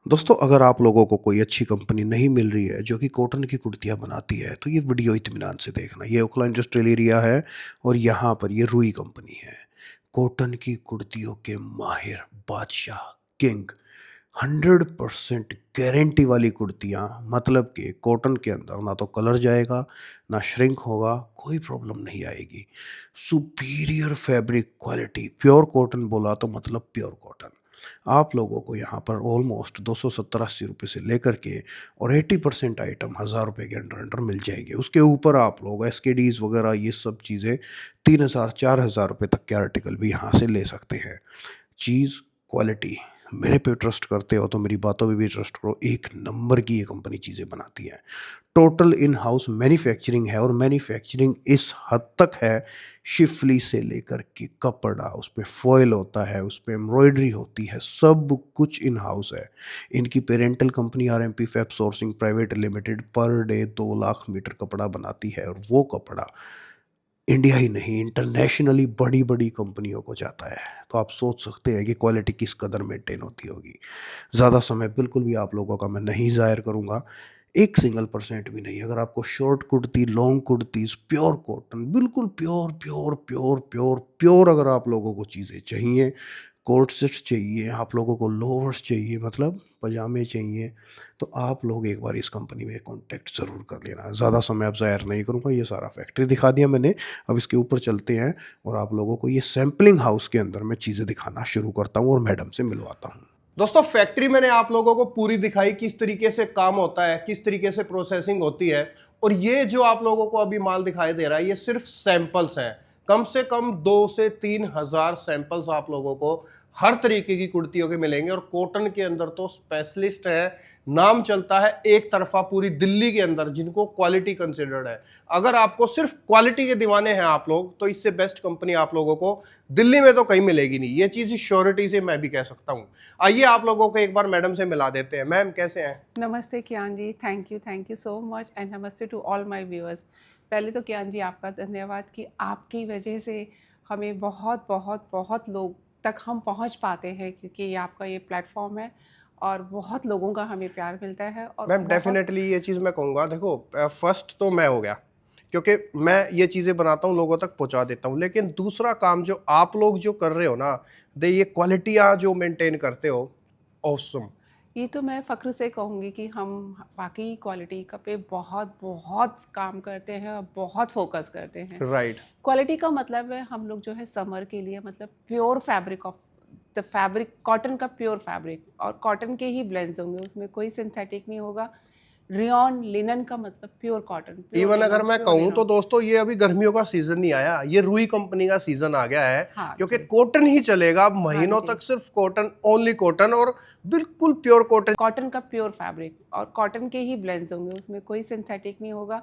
दोस्तों, अगर आप लोगों को कोई अच्छी कंपनी नहीं मिल रही है जो कि कॉटन की कुर्तियाँ बनाती है, तो ये वीडियो इत्मीनान से देखना। ये ओखला इंडस्ट्रियल एरिया है और यहाँ पर ये रूई कंपनी है। कॉटन की कुर्तियों के माहिर, बादशाह, किंग, 100% गारंटी वाली कुर्तियाँ, मतलब कि कॉटन के अंदर ना तो कलर जाएगा, ना श्रिंक होगा, कोई प्रॉब्लम नहीं आएगी। Superior fabric quality, pure cotton बोला तो मतलब प्योर कॉटन। आप लोगों को यहाँ पर ऑलमोस्ट 270-80 रुपये से लेकर के और 80% आइटम 1000 रुपये के अंडर अंडर मिल जाएंगे। उसके ऊपर आप लोग एसकेडीज वगैरह ये सब चीज़ें 3000-4000 रुपये तक के आर्टिकल भी यहाँ से ले सकते हैं। चीज़, क्वालिटी, मेरे पे ट्रस्ट करते हो तो मेरी बातों पे भी ट्रस्ट करो। एक नंबर की ये कंपनी चीज़ें बनाती है। टोटल इन हाउस मैन्युफैक्चरिंग है और मैन्युफैक्चरिंग इस हद तक है, शिफली से लेकर के कपड़ा, उस पे फॉयल होता है, उस पे एम्ब्रॉयडरी होती है, सब कुछ इन हाउस है। इनकी parental company RMP fab sourcing private limited per day 2 lakh metre कपड़ा बनाती है और वो कपड़ा इंडिया ही नहीं, इंटरनेशनली बड़ी-बड़ी कंपनियों को जाता है। तो आप सोच सकते हैं कि क्वालिटी किस कदर मेंटेन होती होगी। ज़्यादा समय बिल्कुल भी आप लोगों का मैं नहीं ज़ाहिर करूँगा। 1 सिंगल परसेंट भी नहीं। अगर आपको short kurti, long kurtis, pure cotton, बिल्कुल pure, pure, pure, pure, pure अगर आप लोगों को चीज़ें चाहिए, कोट सेट्स चाहिए, आप लोगों को लोअर्स चाहिए मतलब पजामे चाहिए, तो आप लोग एक बार इस कंपनी में कॉन्टैक्ट ज़रूर कर लेना। ज़्यादा समय अब ज़ाहिर नहीं करूँगा, ये सारा फैक्ट्री दिखा दिया मैंने। अब इसके ऊपर चलते हैं और आप लोगों को ये सैंपलिंग हाउस के अंदर मैं चीज़ें दिखाना शुरू करता हूँ और मैडम से मिलवाता हूँ। दोस्तों फैक्ट्री मैंने आप लोगों को पूरी दिखाई, किस तरीके से काम होता है, किस तरीके से प्रोसेसिंग होती है। और ये जो आप लोगों को अभी माल दिखाई दे रहा है, ये सिर्फ सैंपल्स हैं। कम से कम 2 से 3 हजार सैंपल्स आप लोगों को हर तरीके की कुर्तियों के मिलेंगे। और कॉटन के अंदर तो स्पेशलिस्ट है, नाम चलता है एक तरफा पूरी दिल्ली के अंदर, जिनको क्वालिटी कंसिडर्ड है। अगर आपको सिर्फ क्वालिटी के दीवाने हैं आप लोग, तो इससे बेस्ट कंपनी आप लोगों को दिल्ली में तो कहीं मिलेगी नहीं। ये चीज श्योरिटी से मैं भी कह सकता हूँ। आइए आप लोगों को एक बार मैडम से मिला देते हैं। मैम कैसे हैं? नमस्ते Kiyan ji, thank you so much and namaste to all my viewers. पहले तो कियान जी आपका धन्यवाद कि आपकी वजह से हमें बहुत बहुत बहुत लोग तक हम पहुंच पाते हैं, क्योंकि ये आपका ये प्लेटफॉर्म है और बहुत लोगों का हमें प्यार मिलता है और मैम बहुत। डेफिनेटली ये चीज़ मैं कहूँगा, देखो फर्स्ट तो मैं हो गया, क्योंकि मैं ये चीज़ें बनाता हूँ, लोगों तक पहुँचा देता हूँ। लेकिन दूसरा काम जो आप लोग जो कर रहे हो ना, दे ये क्वालिटियाँ जो मेंटेन करते हो, ऑसम। ये तो मैं फ़ख्र से कहूँगी कि हम वाकई क्वालिटी का पे बहुत बहुत काम करते हैं और बहुत फोकस करते हैं। राइट। क्वालिटी का मतलब है हम लोग जो है समर के लिए मतलब pure fabric of the fabric, cotton का प्योर फैब्रिक और कॉटन के ही ब्लेंड्स होंगे, उसमें कोई सिंथेटिक नहीं होगा। रियॉन लिनन का मतलब प्योर कॉटन, प्योर इवन अगर लिनन, मैं प्योर कहूँ तो रियॉन। दोस्तों, ये अभी गर्मियों का सीजन नहीं आया, ये रुई कंपनी का सीजन आ गया है। हाँ क्योंकि जी। कॉटन ही चलेगा अब हाँ महीनों जी। तक, सिर्फ कॉटन, ओनली कॉटन, और बिल्कुल प्योर कॉटन। कॉटन का प्योर फैब्रिक और कॉटन के ही ब्लेंड्स होंगे, उसमें कोई सिंथेटिक नहीं होगा।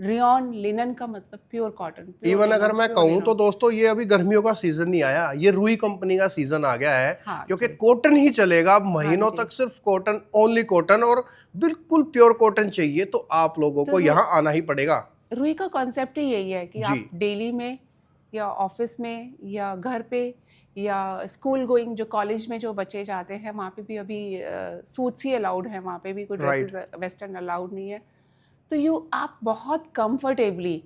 रियॉन लिनन का मतलब प्योर कॉटन, प्योर इवन अगर लिनन, मैं प्योर कहूँ तो रियॉन। दोस्तों, ये अभी गर्मियों का सीजन नहीं आया, ये रुई कंपनी का सीजन आ गया है। हाँ क्योंकि जी। कॉटन ही चलेगा अब हाँ महीनों जी। तक, सिर्फ कॉटन, ओनली कॉटन, और बिल्कुल प्योर कॉटन चाहिए तो आप लोगों तो को यहाँ आना ही पड़ेगा। रुई का कॉन्सेप्ट ही यही है कि जी। आप डेली में या ऑफिस में या घर पे या स्कूल गोइंग, जो कॉलेज में जो बच्चे जाते हैं वहाँ पे भी अभी सूट्स ही अलाउड है, वहाँ पे भी कोई राइट। ड्रेसेस वेस्टर्न अलाउड नहीं है। तो यू आप बहुत कंफर्टेबली,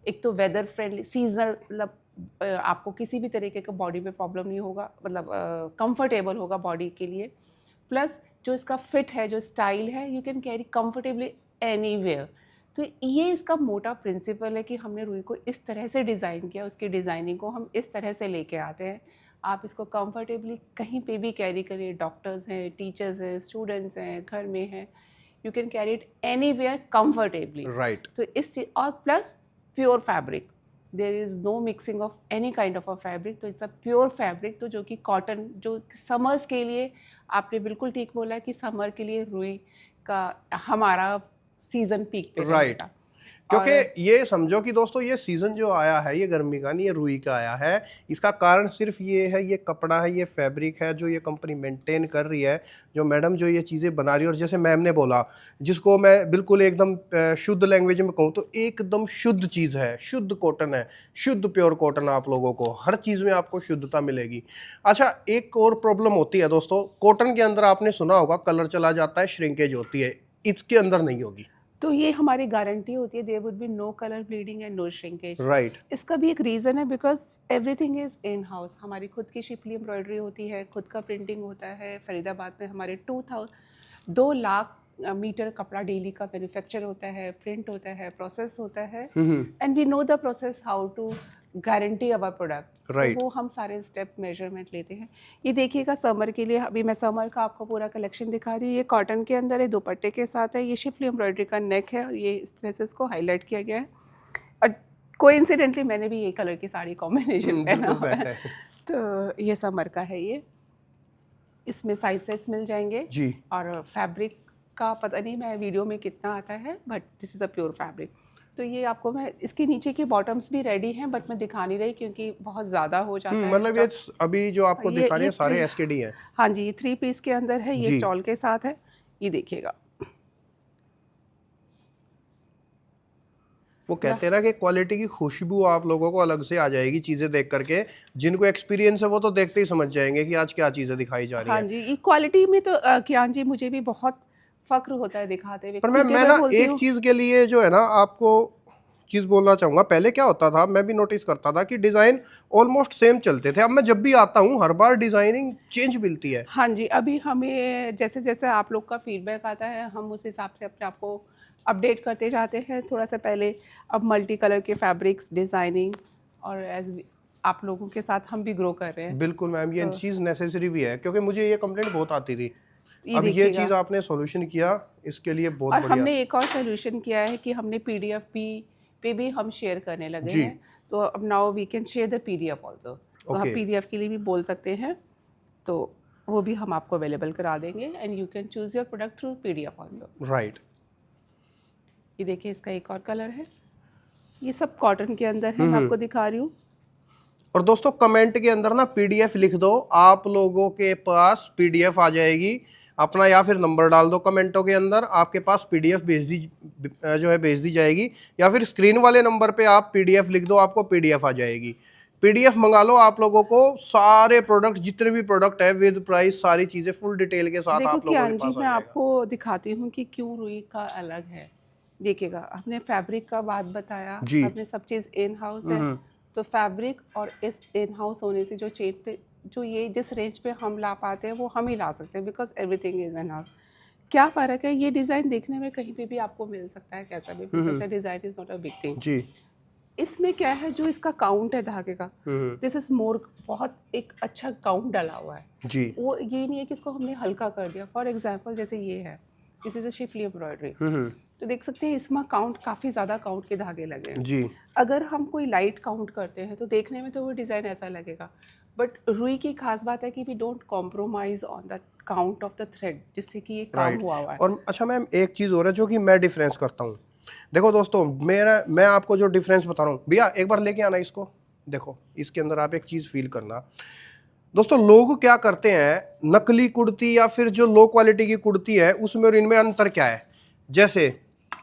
एक तो वेदर फ्रेंडली सीजनल, मतलब आपको किसी भी तरीके का बॉडी पे प्रॉब्लम नहीं होगा, मतलब कंफर्टेबल होगा बॉडी के लिए। प्लस जो इसका फिट है, जो स्टाइल है, you can carry comfortably anywhere. तो ये इसका मोटा प्रिंसिपल है कि हमने रुई को इस तरह से डिज़ाइन किया, उसकी डिज़ाइनिंग को हम इस तरह से लेके आते हैं। आप इसको कंफर्टेबली कहीं पे भी कैरी करिए, डॉक्टर्स हैं, टीचर्स हैं, स्टूडेंट्स हैं, घर में हैं, you can carry it anywhere comfortably. Right. तो इस चीज और plus pure fabric, there is no mixing of any kind of a fabric, तो इट्स अ प्योर फैब्रिक। तो जो कि कॉटन, जो समर्स के लिए, आपने बिल्कुल ठीक बोला कि समर के लिए रुई का हमारा सीज़न पीक पे राइट। रहेगा। क्योंकि ये समझो कि दोस्तों ये सीजन जो आया है ये गर्मी का नहीं, ये रुई का आया है। इसका कारण सिर्फ ये है, ये कपड़ा है, ये फैब्रिक है जो ये कंपनी मेंटेन कर रही है, जो मैडम जो ये चीज़ें बना रही है। और जैसे मैम ने बोला, जिसको मैं बिल्कुल एकदम शुद्ध लैंग्वेज में कहूँ तो एकदम शुद्ध चीज़ है, शुद्ध कॉटन है, शुद्ध प्योर कॉटन। आप लोगों को हर चीज़ में आपको शुद्धता मिलेगी। अच्छा, एक और प्रॉब्लम होती है दोस्तों, कॉटन के अंदर आपने सुना होगा कलर चला जाता है, श्रिंकेज होती है, इसके अंदर नहीं होगी। तो ये हमारी गारंटी होती है, there would be no colour bleeding and no shrinkage. Right. इसका भी एक रीज़न है, because everything is in house. हमारी खुद की शिपली एम्ब्रॉयडरी होती है, खुद का प्रिंटिंग होता है। फरीदाबाद में हमारे 2 लाख मीटर कपड़ा डेली का मैन्युफैक्चर होता है, प्रिंट होता है, प्रोसेस होता है, and we know the process how to guarantee our product. Right. तो वो हम सारे स्टेप मेजरमेंट लेते हैं। ये देखिएगा समर के लिए, अभी मैं समर का आपको पूरा कलेक्शन दिखा रही हूँ। ये कॉटन के अंदर है, दुपट्टे के साथ है, ये शिफली एम्ब्रॉयडरी का नेक है और ये इस तरह से इसको हाईलाइट किया गया है। और कोइंसिडेंटली मैंने भी ये कलर की साड़ी कॉम्बिनेशन पहना हुआ है। तो ये समर का है। ये इसमें साइजेस मिल जाएंगे जी। और फैब्रिक का पता नहीं मैं वीडियो में कितना आता है, but this is a pure fabric. तो ये आपको मैं इसके नीचे की बॉटम्स भी रेडी हैं, बट मैं दिखा नहीं रही क्योंकि बहुत ज़्यादा हो जाता है। मतलब ये अभी जो आपको ये- दिखा रहे ये हैं सारे three- एसकेडी हैं। हाँ जी, ये 3 पीस के अंदर है, ये जी। स्टॉल के साथ है। ये देखिएगा, वो कहते हैं ना कि क्वालिटी की खुशबू आप लोगों को अलग से आ जाएगी चीजें देख करके। जिनको एक्सपीरियंस है वो तो देखते ही समझ जाएंगे कि आज क्या चीजें दिखाई जा रही हाँ है। जी, ये क्वालिटी में तो कियान जी मुझे भी बहुत फक्र होता है दिखाते हुए। पर क्योंकि मैं ना बोलती एक हूँ- चीज के लिए जो है ना आपको चीज बोलना चाहूंगा। पहले क्या होता था, मैं भी नोटिस करता था कि डिजाइन ऑलमोस्ट सेम चलते थे। अब मैं जब भी आता हूँ हर बार डिजाइनिंग चेंज मिलती है। हाँ जी, अभी हमें जैसे जैसे आप लोग का फीडबैक आता है, हम उस हिसाब से अपने आप को अपडेट करते जाते हैं। थोड़ा सा पहले अब मल्टी कलर के फैब्रिक्स डिज़ाइनिंग, और एज आप लोगों के साथ हम भी ग्रो कर रहे हैं। बिल्कुल मैम, ये तो- चीज नेसेसरी भी है क्योंकि मुझे ये कंप्लेंट बहुत आती थी। ये अब ये देखिएगा। चीज आपने सॉल्यूशन किया, इसके लिए बहुत और बढ़िया। हमने एक और सोल्यूशन किया है कि हमने पीडीएफ पे भी हम शेयर करने लगे जी। हैं। तो अब now we can share the PDF also. तो हम Okay. पीडीएफ के लिए भी बोल सकते हैं, तो वो भी हम आपको अवेलेबल करा देंगे, and you can choose your product through PDF also. Right. ये देखिए, इसका एक और कलर है। ये सब कॉटन के अंदर है, मैं आपको दिखा रही हूँ। और दोस्तों कमेंट के अंदर ना पीडीएफ लिख दो, आप लोगों के पास पीडीएफ आ जाएगी अपना, या फिर नंबर डाल दो कमेंटों के अंदर, आपके पास पीडीएफ भेज दी जाएगी। या फिर स्क्रीन वाले नंबर पे आप पीडीएफ लिख दो, आपको पीडीएफ आ जाएगी। पीडीएफ मंगा लो, आप लोगों को सारे प्रोडक्ट, जितने भी प्रोडक्ट है विद प्राइस, सारी चीजें फुल डिटेल के साथ देखो आप लोगों कियान के जी, पास आ मैं जाएगा। आपको दिखाती हूँ कि क्यों रुई का अलग है। देखिएगा, हमने फैब्रिक का बात बताया, जी। हमने सब चीज़ इन हाउस है। तो फैब्रिक और इस इन हाउस होने से जो चेन पे जो ये जिस रेंज पे हम ला पाते हैं वो हम ही ला सकते हैं, because everything is in house. क्या फ़र्क है, ये डिज़ाइन देखने में कहीं पे भी आपको मिल सकता है, कैसा भी मिल सकता है। Design is not a big thing. जी। इसमें क्या है, जो इसका काउंट है धागे का, दिस इज़ मोर, बहुत एक अच्छा काउंट डाला हुआ है। जी। वो ये नहीं है कि इसको हमने हल्का कर दिया। फॉर एग्जाम्पल जैसे ये है, this is a Schiffli embroidery. तो देख सकते हैं इसमें काउंट, काफ़ी ज़्यादा काउंट के धागे लगे हैं। जी। अगर हम कोई लाइट काउंट करते हैं तो देखने में तो वो डिज़ाइन ऐसा लगेगा, बट रुई की खास बात है कि we don't compromise on the count of the thread, जिससे कि ये काम हुआ हुआ है। और अच्छा मैम, एक चीज़ और है जो कि मैं डिफरेंस करता हूँ। देखो दोस्तों, मैं आपको जो डिफरेंस बता रहा हूँ, भैया एक बार लेके आना इसको। देखो इसके अंदर आप एक चीज़ फील करना। दोस्तों लोग क्या करते हैं, नकली कुर्ती या फिर जो लो क्वालिटी की कुर्ती है उसमें और इनमें अंतर क्या है। जैसे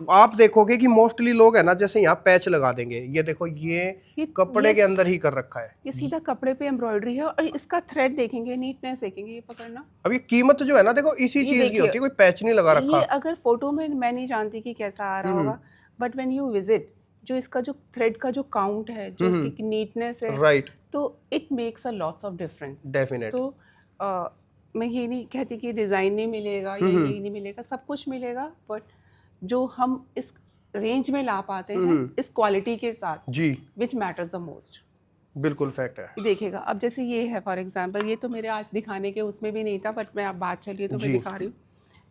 आप देखोगे कि मोस्टली लोग है ना, जैसे यहाँ पैच लगा देंगे, ये देखो ये कपड़े के अंदर ही कर रखा है। ये सीधा कपड़े पे एम्ब्रॉयडरी है, और इसका थ्रेड देखेंगे, नीटनेस देखेंगे, ये पकड़ना। अब ये कीमत जो है ना, देखो इसी ये चीज की देखिए, होती है, कोई पैच नहीं लगा रखा। ये अगर फोटो में मैं नहीं जानती कि कैसा आ रहा होगा, बट व्हेन यू विजिट, जो इसका जो थ्रेड का जो काउंट है, जो इसकी नीटनेस है, राइट। तो it makes a lots of difference. Definite. तो मैं ये नहीं कहती कि डिज़ाइन नहीं मिलेगा या ये नहीं मिलेगा, सब कुछ मिलेगा, बट जो हम इस रेंज में ला पाते हैं इस क्वालिटी के साथ, जी। Which matters the most. बिल्कुल फैक्ट है। देखिएगा, अब जैसे ये है फॉर एग्जांपल, ये तो मेरे आज दिखाने के उसमें भी नहीं था, बट मैं अब बात चलिए तो मैं दिखा रही हूँ।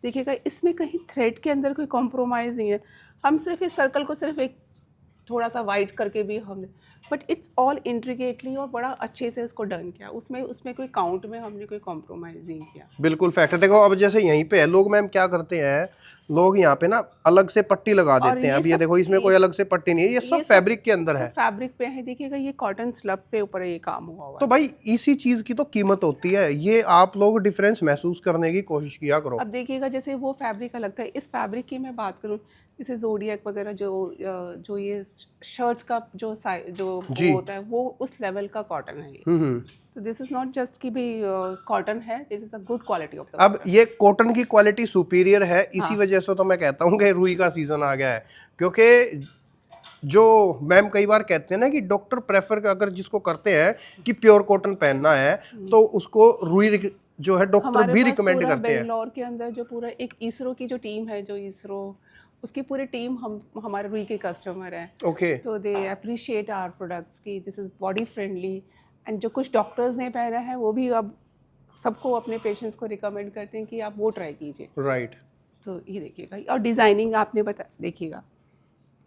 देखिएगा, इसमें कहीं थ्रेड के अंदर कोई कॉम्प्रोमाइज़ नहीं है। हम सिर्फ इस सर्कल को सिर्फ एक थोड़ा सा वाइट करके भी हमने, बट इट्स ऑल इंट्रिकेटली और बड़ा अच्छे से इसको डन किया। उसमें कोई काउंट में हमने कोई कॉम्प्रोमाइज़ नहीं किया। बिल्कुल फैक्ट है। देखो अब जैसे यहीं पे है, लोग मैम क्या करते हैं, लोग यहाँ पे ना अलग से पट्टी लगा और देते हैं। ये अब ये सब- देखो इसमें कोई अलग से पट्टी नहीं है, ये सब सब फैब्रिक के अंदर है। फैब्रिक पे है, देखिएगा ये कॉटन स्लब पे ऊपर ये काम हुआ हुआ तो है। भाई इसी चीज की तो कीमत होती है, ये आप लोग डिफरेंस महसूस करने की कोशिश किया करो। अब देखिएगा जैसे वो फैब्रिक अलग था, इस फैब्रिक की मैं बात करूं, जैसे जोडियक वगैरह जो ये शर्ट्स का जो जी। वो होता है वो उस लेवल का कॉटन है ये। हम्म। तो दिस इज नॉट जस्ट कि भी कॉटन है, this is a good quality of the अब ये कॉटन की क्वालिटी सुपीरियर है, इसी हाँ। वजह से तो मैं कहता हूँ कि रुई का सीजन आ गया है। क्योंकि जो मैम कई बार कहते हैं ना कि डॉक्टर प्रेफर अगर जिसको करते हैं कि प्योर कॉटन पहनना है तो उसको रुई जो है डॉक्टर हमारे भी पास रिकमेंड पूरा करते हैं। बेंगलोर के अंदर जो पूरा एक इसरो की जो टीम है, जो इसरो उसकी पूरी टीम हम हमारे रुई के कस्टमर हैं। ओके। तो दे अप्रिशिएट आवर प्रोडक्ट्स की this is body friendly. And जो कुछ डॉक्टर्स ने पहना है वो भी अब सबको अपने पेशेंट्स को रिकमेंड करते हैं कि आप वो ट्राई कीजिए। राइट। तो ये देखिएगा, और डिज़ाइनिंग आपने बता देखिएगा,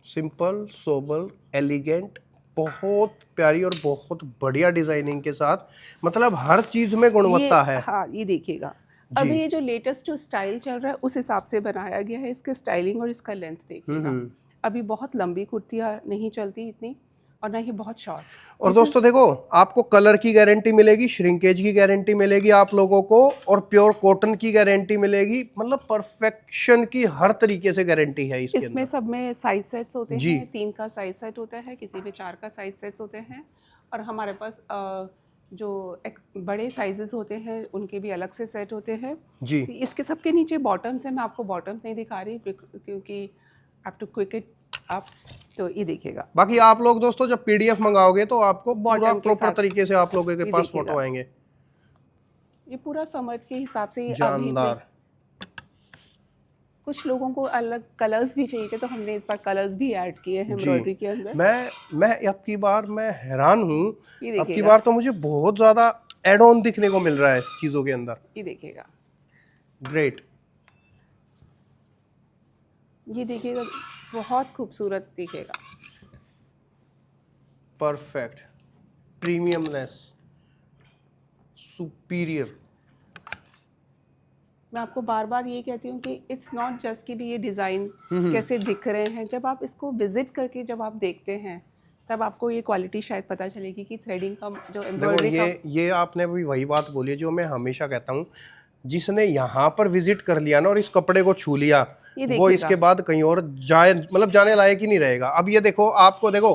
सिंपल सोबर एलिगेंट, बहुत प्यारी और बहुत बढ़िया डिजाइनिंग के साथ, मतलब हर चीज में गुणवत्ता है। हाँ ये देखिएगा, अभी ये जो लेटेस्ट जो स्टाइल चल रहा है उस हिसाब से बनाया गया है। इसके स्टाइलिंग और इसका लेंथ देखिएगा, अभी बहुत लंबी कुर्तियाँ नहीं चलती इतनी, और ना ही बहुत शॉर्ट। और दोस्तों देखो, आपको कलर की गारंटी मिलेगी, श्रिंकेज की गारंटी मिलेगी आप लोगों को, और प्योर कॉटन की गारंटी मिलेगी, मतलब परफेक्शन की हर तरीके से गारंटी है इसके इसमें अंदर। सब में साइज सेट्स होते जी। हैं, 3 का साइज सेट होता है, किसी में 4 का साइज सेट्स होते हैं, और हमारे पास जो बड़े साइजेस होते हैं उनके भी अलग से सेट होते हैं जी। तो इसके सबके नीचे बॉटम्स है, मैं आपको बॉटम्स नहीं दिखा रही क्योंकि have to quick it up. तो ये देखिएगा, बाकी आप लोग दोस्तों जब पीडीएफ मंगाओगे तो आपको पूरा Bottom के प्रॉपर साथ तरीके से आप लोगों के ये पास देखिएगा। फोटो आएंगे। ये पूरा समर के हिसाब से अभी जानदार। कुछ लोगों को अलग कलर्स भी चाहिए थे तो हमने इस बार कलर्स भी ऐड किए हैं एम्ब्रॉयडरी के अंदर। मैं अब की बार मैं हैरान हूँ, ये अब की देखिएगा, बार तो मुझे बहुत ज्यादा एड ऑन दिखने को मिल रहा है चीजों के अंदर। ये देखिएगा, ग्रेट। ये देखिएगा, बहुत खूबसूरत दिखेगा। Perfect, premiumness, superior. मैं आपको बार बार ये कहती हूँ कि इट्स नॉट जस्ट कि भी ये डिज़ाइन कैसे दिख रहे हैं, जब आप इसको विजिट करके जब आप देखते हैं तब आपको ये क्वालिटी शायद पता चलेगी कि थ्रेडिंग का जो देखो एम्ब्रॉयडरी का। ये आपने भी वही बात बोली है जो मैं हमेशा कहता हूँ, जिसने यहाँ पर विजिट कर लिया ना और इस कपड़े को छू लिया, ये वो देखिएगा। इसके बाद कहीं और जाए, मतलब जाने लायक ही नहीं रहेगा। अब ये देखो, आपको देखो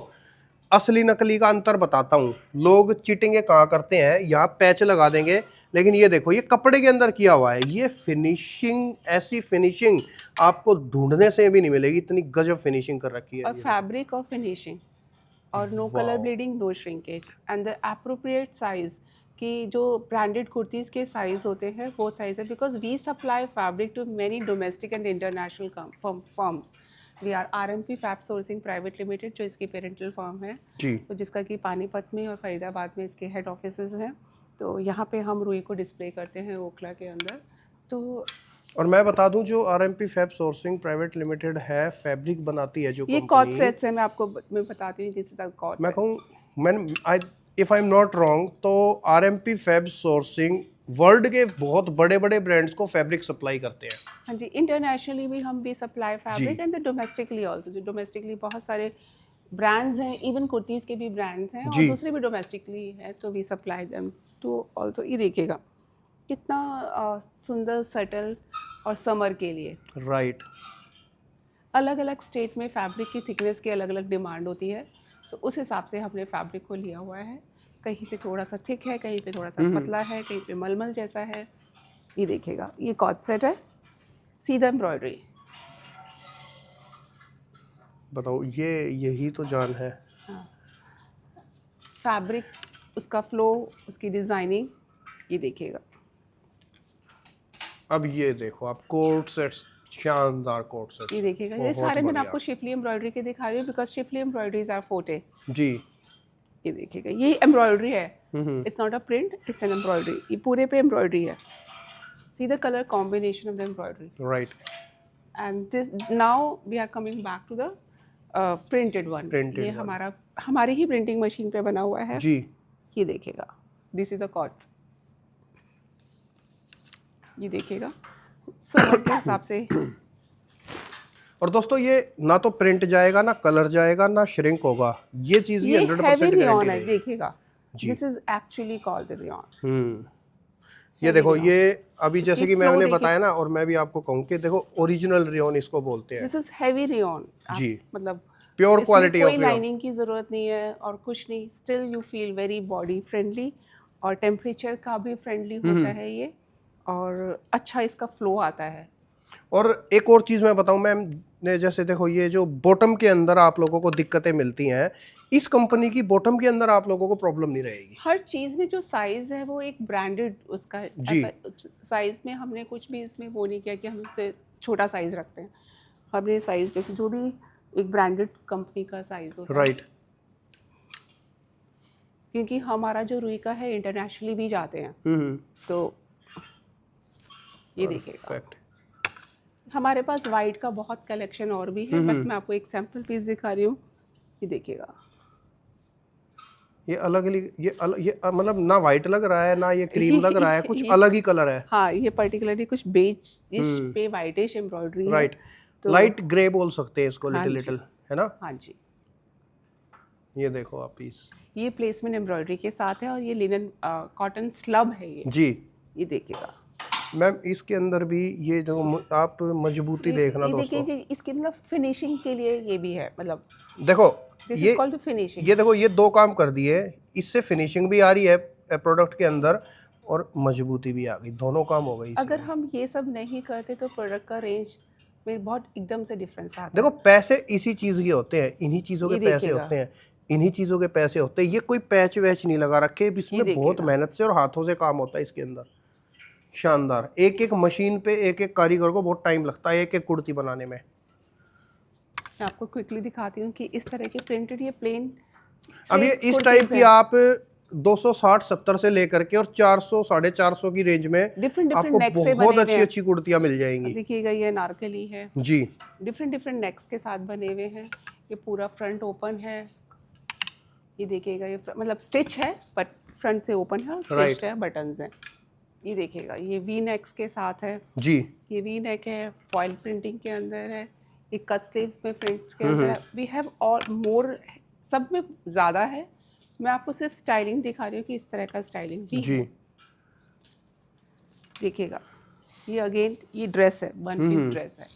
असली नकली का अंतर बताता हूँ। लोग चीटिंग कहाँ करते हैं, यहाँ पैच लगा देंगे, लेकिन ये देखो ये कपड़े के अंदर किया हुआ है। ये फिनिशिंग, ऐसी फिनिशिंग आपको ढूंढने से भी नहीं मिलेगी, इतनी गजब फिनिशिंग कर रखी है। और फैब्रिक और फिनिशिंग और no colour bleeding, no shrinkage and the appropriate size कि जो ब्रांडेड कुर्तीज़ के साइज़ होते हैं वो साइज़ है, because we supply fabric to many domestic and international firm. We are RMP fab sourcing private limited, जो इसकी पेरेंटल फर्म है जी। तो जिसका कि पानीपत में और फरीदाबाद में इसके हेड ऑफिसेज हैं। तो यहाँ पे हम रुई को डिस्प्ले करते हैं ओखला के अंदर। तो और मैं बता दूं, जो RMP fab sourcing private limited है, फैब्रिक बनाती है जो ये कॉट सेट्स है, मैं बताती हूँ, दिस इज द कॉट। मैं कहूँ, if I am not wrong, तो RMP फैब सोर्सिंग वर्ल्ड के बहुत बड़े बड़े ब्रांड्स को फैब्रिक सप्लाई करते हैं। हाँ जी, इंटरनेशनली भी हम भी supply fabric and domestically also. जो डोमेस्टिकली बहुत सारे ब्रांड्स हैं, इवन कुर्तीज़ के भी ब्रांड्स हैं और दूसरे भी डोमेस्टिकली है, तो we supply them to also. ये देखिएगा कितना सुंदर, सटल और समर के लिए। राइट। अलग अलग स्टेट में फैब्रिक की थिकनेस की अलग अलग डिमांड होती है, तो उस हिसाब से हमने फैब्रिक को लिया हुआ है। कहीं पे थोड़ा सा थिक है, कहीं पे थोड़ा सा पतला है, कहीं पे मलमल जैसा है। ये देखिएगा, ये कॉट सेट है, सीधा एम्ब्रॉयडरी। बताओ, ये यही तो जान है। हाँ, फैब्रिक, उसका फ्लो, उसकी डिज़ाइनिंग, ये देखिएगा। अब ये देखो आप कोट सेट्स, शानदार कोट सेट्स। ये देखिएगा, ये सारे मैंने आपको शिफली एम्ब्रॉयडरी के दिखा रही हूँ बिकॉज शिफली एम्ब्रॉयडरीज आर फोटे। जी। ये देखिएगा, ये एम्ब्रॉयडरी है, it's not a print, it's an embroidery. ये पूरे पे एम्ब्रॉयडरी है, see the colour combination of the embroidery. Right. And this now we are coming back to the printed one. ये हमारी ही प्रिंटिंग मशीन पे बना हुआ है जी। ये देखिएगा, दिस इज द कॉट्स। ये देखिएगा, समर के हिसाब से और दोस्तों ये ना तो प्रिंट जाएगा, ना कलर जाएगा, ना श्रिंक होगा, ये चीज की ये 100% हैवी रियॉन गारंटी है, रहेगी। देखिएगा, जी। This is actually called rayon. ये Heavy देखो rayon। ये अभी इसकी जैसे कि flow मैंने देखिए। बताया ना, और मैं भी आपको कहूँ कि देखो ओरिजिनल रियोन इसको बोलते हैं। This is heavy rayon. जी। मतलब प्योर इसमें क्वालिटी कोई ऑफ रियोन। लाइनिंग की ज़रूरत नहीं है और कुछ नहीं, still you feel very body friendly, और टेम्परेचर का भी फ्रेंडली होता है ये, और अच्छा इसका फ्लो आता है। और एक और चीज मैं बताऊं मैम, ने जैसे देखो ये जो बॉटम के अंदर आप लोगों को दिक्कतें मिलती हैं, इस कंपनी की बॉटम के अंदर आप लोगों को प्रॉब्लम नहीं रहेगी। हर चीज़ में जो साइज़ है वो एक ब्रांडेड उसका जी। साइज़ में हमने कुछ भी इसमें वो नहीं किया कि हम इससे छोटा साइज़ रखते हैं। हमने साइज़ जैसे जो भी एक ब्रांडेड कंपनी का साइज़ होता है, राइट। क्योंकि हमारा जो रुई का है इंटरनेशनली भी जाते हैं, तो ये देखिएगा। परफेक्ट। हमारे पास वाइट का बहुत कलेक्शन और भी है, बस मैं आपको एक सैम्पल पीस दिखा रही हूँ, ये देखिएगा। ये मतलब ना वाइट लग रहा है, ना ये क्रीम लग रहा है, कुछ ये- अलग ही कलर है। हाँ, ये पर्टिकुलरली कुछ बेज पे वाइटिश एम्ब्रॉयडरी है। राइट। तो लाइट ग्रे बोल सकते हैं इसको, हाँ लिटिल जी। लिटिल, है ना। हाँ जी, ये देखो आप पीस। ये प्लेसमेंट एम्ब्रॉयडरी के साथ है, और ये लिनन कॉटन स्लब है जी ये देखिएगा। मैम इसके अंदर भी ये जो आप मजबूती देखना ये देखिए दोस्तों, जी, इसकी मतलब फिनिशिंग के लिए ये भी है, मतलब देखो दिस ये इज कॉल्ड फिनिशिंग। ये देखो ये दो काम कर दिए, इससे फिनिशिंग भी आ रही है प्रोडक्ट के अंदर, और मजबूती भी आ गई, दोनों काम हो गई इसमें। अगर हम ये सब नहीं करते तो प्रोडक्ट का रेंज में बहुत एकदम से डिफरेंस आता देखो पैसे इसी चीज के होते हैं, इन्हीं चीजों के ये पैसे देखिएगा। होते हैं, इन्हीं चीजों के पैसे होते हैं। ये कोई पैच वैच नहीं लगा रखे, इसमें बहुत देखिएगा। मेहनत से और हाथों से काम होता है इसके अंदर। शानदार। एक एक मशीन पे एक एक कारीगर को बहुत टाइम लगता है एक एक कुर्ती बनाने में। मैं आपको क्विकली दिखाती हूँ कि इस तरह के प्रिंटेड ये प्लेन अब ये इस टाइप की आप 260-70 से लेकर के और 400-450 की रेंज में डिफरेंट आपको नेक से बहुत बने अच्छी हुए अच्छी कुर्तियां मिल जाएंगी। हैं। देखिएगा ये नारकली है, जी। डिफरेंट नेक्स के साथ बने हुए हैं। ये पूरा फ्रंट ओपन है, ये देखिएगा, ये मतलब स्टिच है बट फ्रंट से ओपन है, स्टिच है, बटन्स हैं। ये देखिएगा, ये वी नेक्स के साथ है जी। ये वी नेक है, फॉइल प्रिंटिंग के अंदर है, ये कट स्लीव्स में प्रिंट्स के अंदर है। वी हैव और मोर, सब में ज़्यादा है। मैं आपको सिर्फ स्टाइलिंग दिखा रही हूँ कि इस तरह का स्टाइलिंग भी जी। है। देखिएगा, ये अगेन ये ड्रेस है, वन पीस ड्रेस है।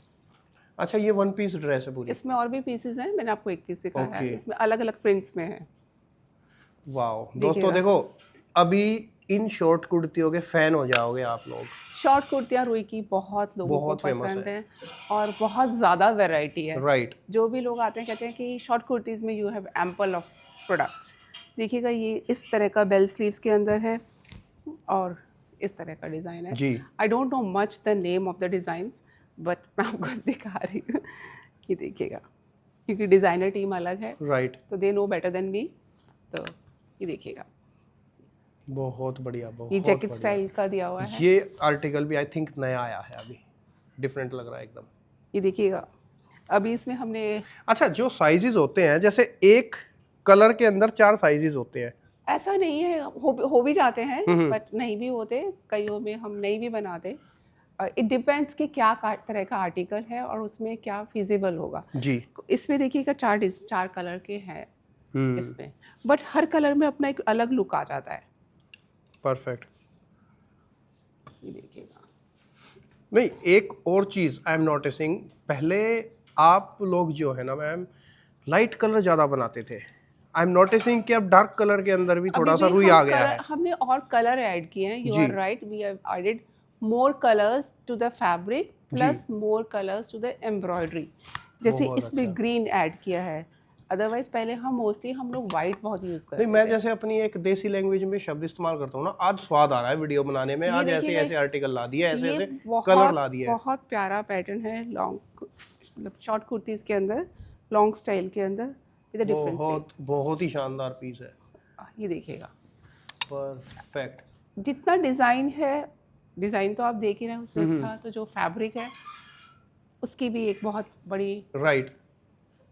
अच्छा ये वन पीस ड्रेस है पूरी। इसमें और भी पीसेस हैं, मैंने आपको एक पीस दिखाया है, Okay. इसमें अलग अलग प्रिंट्स में है। वाओ दोस्तों देखो, अभी इन शॉर्ट कुर्तियों के फैन हो जाओगे आप लोग। शॉर्ट कुर्तियाँ रुई की बहुत लोगों बहुत को famous पसंद है। है, और बहुत ज़्यादा वैरायटी है। राइट। जो भी लोग आते हैं कहते हैं कि शॉर्ट कुर्तीज़ में you have ample of products. देखिएगा, ये इस तरह का बेल स्लीव्स के अंदर है, और इस तरह का डिज़ाइन है। जी। I don't know much the name of the designs, but मैं आपको दिखा रही हूँ कि देखिएगा, क्योंकि डिज़ाइनर टीम अलग है, राइट। तो they know better than me. तो ये देखिएगा, बहुत बढ़िया, बहुत ये जैकेट बढ़िया। स्टाइल का दिया हुआ है। ये आर्टिकल भी आई थिंक नया आया है, अभी डिफरेंट लग रहा है एकदम। ये देखिएगा, अभी इसमें हमने अच्छा जो साइजेस होते हैं, जैसे एक कलर के अंदर 4 साइजेस होते हैं। ऐसा नहीं है, हो भी जाते हैं बट नहीं भी होते, कईयों में हम नहीं भी बनाते। इट डिपेंड्स कि क्या तरह का आर्टिकल है और उसमें क्या फिजिबल होगा। जी। इसमें देखिएगा 4 कलर के हैं इसमें, बट हर कलर में अपना एक अलग लुक आ जाता है। परफेक्ट। ये देखिएगा, नहीं एक और चीज़ आई एम नोटिसिंग, पहले आप लोग जो है ना मैम लाइट कलर ज़्यादा बनाते थे, आई एम नोटिसिंग कि अब डार्क कलर के अंदर भी थोड़ा सा रुई आ गया है। हमने और कलर ऐड किए हैं। You are right, we have added more colours to the fabric plus more colours to the embroidery. जैसे इसमें ग्रीन ऐड किया है, अदरवाइज पहले हम लोग वाइट बहुत यूज करते नहीं मैं जैसे अपनी एक देसी लैंग्वेज में शब्द इस्तेमाल करता हूँ ना, आज स्वाद आ रहा है वीडियो बनाने में, आज ऐसे ऐसे आर्टिकल ला दिए, ऐसे ऐसे कलर ला दिए। बहुत प्यारा पैटर्न है, लॉन्ग मतलब शॉर्ट कुर्तीज के अंदर, लॉन्ग स्टाइल के अंदर, विद डिफरेंट बहुत ही शानदार पीस है। ये देखिएगा, परफेक्ट। जितना डिज़ाइन है, डिज़ाइन तो आप देख ही रहे हैं, उससे अच्छा तो जो फैब्रिक है उसकी भी एक बहुत बड़ी राइट,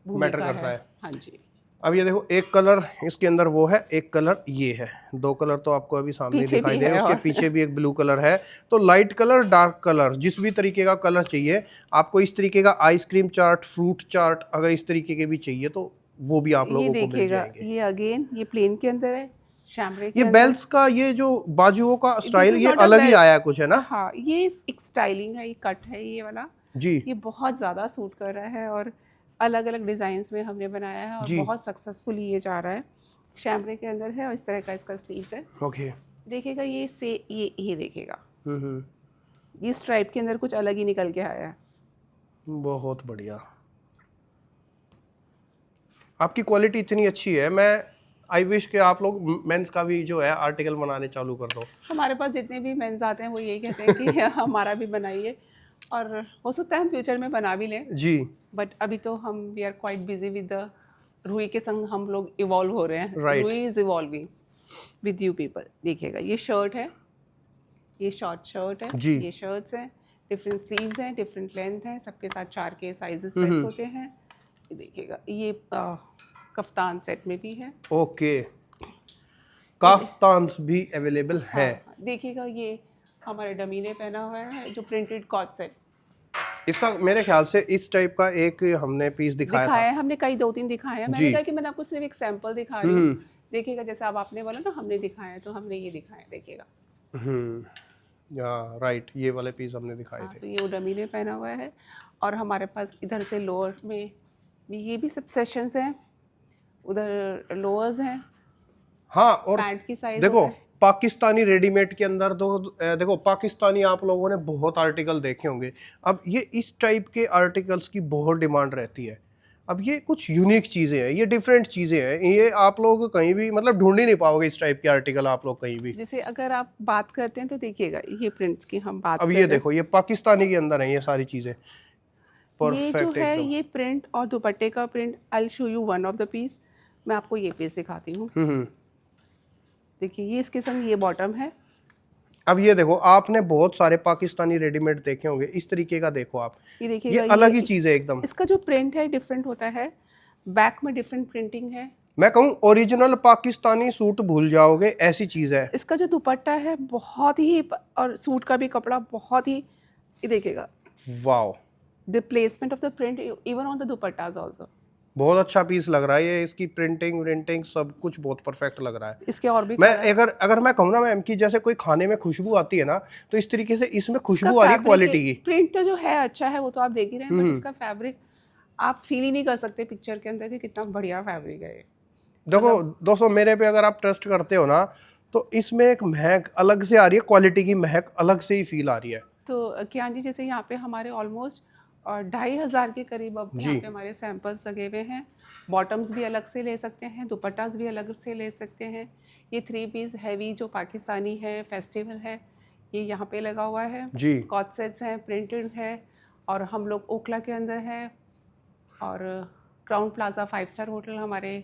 मैटर भूमिका करता है। हाँ जी। अब ये देखो, एक कलर इसके अंदर वो है, एक कलर ये है, दो कलर तो आपको अभी सामने पीछे दिखाई भी दे रहे हैं, है उसके और पीछे भी एक ब्लू कलर है। तो लाइट कलर, डार्क कलर, जिस भी तरीके का कलर चाहिए आपको, इस तरीके का आइसक्रीम चार्ट, फ्रूट चार्ट अगर इस तरीके के भी चाहिए तो वो भी आप ये लोगों को मिल देखिएगा, जाएंगे। ये अगेन ये प्लेन के अंदर है, शैमरे के ये अंदर। बेल्स का ये जो बाजुओं का दिस स्टाइल इज ये नॉट अ अलग ही बेल। आया है कुछ, है ना? हाँ, ये एक स्टाइलिंग है, ये कट है ये वाला, जी ये बहुत ज़्यादा सूट कर रहा है और अलग अलग डिज़ाइंस में हमने बनाया है और जी। बहुत सक्सेसफुली ये जा रहा है। शैमरे के अंदर है और इस तरह का इसका स्लीव्स है। ओके। देखिएगा ये से ये देखिएगा, हम्म, ये स्ट्राइप के अंदर कुछ अलग ही निकल के आया है। बहुत बढ़िया। आपकी क्वालिटी इतनी अच्छी है, मैं आई विश कि आप लोग मेंस का भी जो है आर्टिकल बनाने चालू कर दो। हमारे पास जितने भी मेंस आते हैं वो यही कहते हैं कि हमारा भी बनाइए, और हो सकता है हम फ्यूचर में बना भी लें, जी बट अभी तो हम we are quite busy with the रूई के संग हम लोग इवॉल्व हो रहे हैं। Right. रूई is evolving with you people. देखिएगा ये शर्ट है, ये शॉर्ट शर्ट है, जी। ये शर्ट्स हैं, डिफरेंट स्लीव्स हैं, डिफरेंट लेंथ है, सबके साथ 4 के साइजेस सेट्स होते हैं। ये देखिएगा, ये कफ्तान सेट में भी है। ओके, काफ्तान्स भी अवेलेबल है। हाँ, देखिएगा ये हमारे डमी ने पहना हुआ है जो प्रिंटेड कॉट सेट इसका मेरे ख्याल से इस टाइप का एक हमने पीस दिखाया दिखाया था। है, हमने कई 2-3 दिखाए हैं। जी। मैंने कहा कि मैंने आपको सिर्फ एक सैंपल दिखा रही हूँ। देखिएगा जैसे अब आपने बोला ना हमने दिखाया है, तो हमने ये दिखाया, देखिएगा। या राइट, ये वाले पीस हमने दिखाए हाँ, थे। तो ये डमी ने पहना हुआ है और हमारे पास इधर से लोअर में ये भी सब सेशंस हैं, उधर लोअर्स हैं, हाँ, और पैंट की साइज देखो पाकिस्तानी रेडीमेड के अंदर तो देखो पाकिस्तानी आप लोगों ने बहुत आर्टिकल देखे होंगे। अब ये इस टाइप के आर्टिकल्स की बहुत डिमांड रहती है। अब ये कुछ यूनिक चीज़ें हैं, ये डिफरेंट चीज़ें हैं, ये आप लोग कहीं भी मतलब ढूंढ ही नहीं पाओगे इस टाइप के आर्टिकल आप लोग कहीं भी। जैसे अगर आप बात करते हैं तो देखिएगा ये प्रिंट्स की हम बात अब कर ये रहे हैं। देखो, ये पाकिस्तानी के अंदर है ये सारी चीज़ें, ये जो परफेक्ट है एकदम। ये प्रिंट और दुपट्टे का print, I show you one of the piece. मैं आपको ये पीस दिखाती हूँ। देखिए ये इसके संग ये बॉटम है। अब ये देखो, आपने बहुत सारे पाकिस्तानी रेडीमेड देखे होंगे, इस तरीके का देखो आप, ये ये देखिएगा, अलग ही चीज़ है एकदम। इसका जो प्रिंट है डिफरेंट होता है, बैक में डिफरेंट प्रिंटिंग है। मैं कहूँ ओरिजिनल पाकिस्तानी सूट भूल जाओगे, ऐसी चीज़ है। इसका जो दुपट्टा है बहुत ही, और सूट का भी कपड़ा बहुत ही, ये देखिएगा wow, the placement of the print even on the dupattas also. बहुत अच्छा पीस लग रहा है ये, इसकी प्रिंटिंग व्रिंटिंग सब कुछ बहुत परफेक्ट लग रहा है। इसके और भी मैं अगर मैं कहूँ ना मैम कि जैसे कोई खाने में खुशबू आती है ना, तो इस तरीके से इसमें खुशबू आ रही है क्वालिटी की। प्रिंट तो जो है अच्छा है, वो तो आप देख ही रहे हैं, बट इसका फैब्रिक आप फील ही नहीं कर सकते पिक्चर के अंदर कि कितना बढ़िया फैब्रिक है ये। देखो दोस्तों, मेरे पे अगर आप ट्रस्ट करते हो ना, तो इसमें एक महक अलग से आ रही है, क्वालिटी की महक अलग से ही फील आ रही है। तो कियान जी, जैसे यहाँ पे हमारे ऑलमोस्ट 2,500 के करीब अब यहाँ पे हमारे सैंपल्स लगे हुए हैं। बॉटम्स भी अलग से ले सकते हैं, दुपट्टास भी अलग से ले सकते हैं। ये 3 पीस हैवी जो पाकिस्तानी है, फेस्टिवल है, ये यहाँ पे लगा हुआ है जी। कॉट सेट्स हैं, प्रिंटेड है, और हम लोग ओखला के अंदर है, और क्राउन प्लाजा 5 स्टार होटल हमारे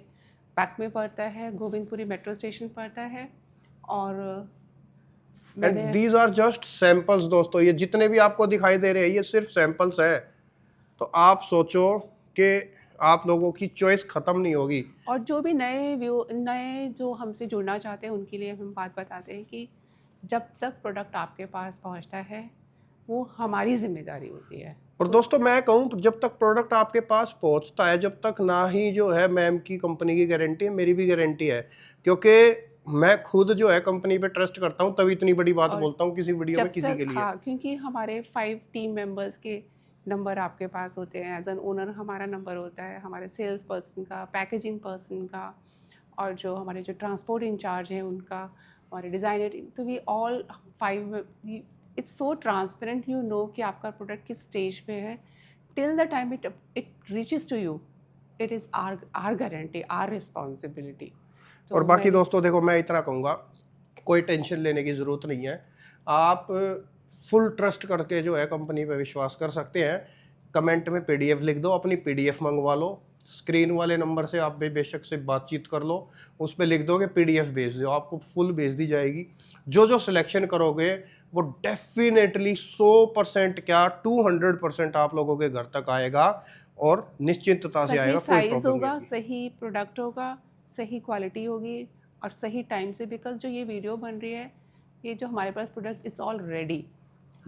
बैक में पड़ता है, गोविंदपुरी मेट्रो स्टेशन पड़ता है। और and these are just samples दोस्तों, ये जितने भी आपको दिखाई दे रहे हैं ये सिर्फ सैंपल्स है। तो आप सोचो कि आप लोगों की चॉइस खत्म नहीं होगी। और जो भी नए जो हमसे जुड़ना चाहते हैं उनके लिए हम बात बताते हैं कि जब तक प्रोडक्ट आपके पास पहुंचता है वो हमारी जिम्मेदारी होती है। और दोस्तों मैं कहूँ तो जब तक प्रोडक्ट आपके पास पहुंचता है, जब तक ना ही जो है मैम की कंपनी की गारंटी है, मेरी भी गारंटी है, क्योंकि मैं खुद जो है कंपनी पे ट्रस्ट करता हूँ, तभी इतनी बड़ी बात बोलता हूँ किसी वीडियो में किसी के लिए। हाँ, क्योंकि हमारे 5 टीम मेंबर्स के नंबर आपके पास होते हैं, एज एन ओनर हमारा नंबर होता है, हमारे सेल्स पर्सन का, पैकेजिंग पर्सन का, और जो हमारे जो ट्रांसपोर्ट इंचार्ज हैं उनका, हमारे डिज़ाइनर टीम। तो we all 5, it's so transparent, you know कि आपका प्रोडक्ट किस स्टेज पे है। Till the time it reaches to you, it is our guarantee, our responsibility. और बाकी दोस्तों देखो, मैं इतना कहूँगा, कोई टेंशन लेने की ज़रूरत नहीं है। आप फुल ट्रस्ट करके जो है कंपनी पे विश्वास कर सकते हैं। कमेंट में PDF लिख दो, अपनी PDF मंगवा लो, स्क्रीन वाले नंबर से आप बेशक से बातचीत कर लो, उस पर लिख दो कि PDF भेज दो, आपको फुल भेज दी जाएगी। जो सिलेक्शन करोगे वो डेफिनेटली 100% क्या 200% आप लोगों के घर तक आएगा। और निश्चिंतता से सही आएगा, कोई साइज प्रॉब्लम नहीं होगा, होगी। सही प्रोडक्ट होगा, सही क्वालिटी होगी और सही टाइम से, बिकॉज जो ये वीडियो बन रही है, ये जो हमारे पास product is all ready.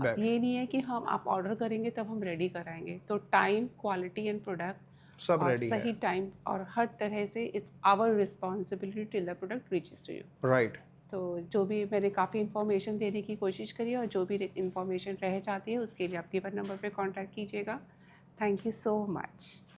Back. ये नहीं है कि हम आप ऑर्डर करेंगे तब हम रेडी कराएंगे। तो टाइम, क्वालिटी एंड प्रोडक्ट सब और रेडी है। सही टाइम और हर तरह से it's our responsibility till the product reaches to you. Right. तो जो भी मैंने काफ़ी इन्फॉर्मेशन देने की कोशिश करी है और जो भी इन्फॉर्मेशन रह जाती है उसके लिए आप गिवन नंबर पे कांटेक्ट कीजिएगा। Thank you so much.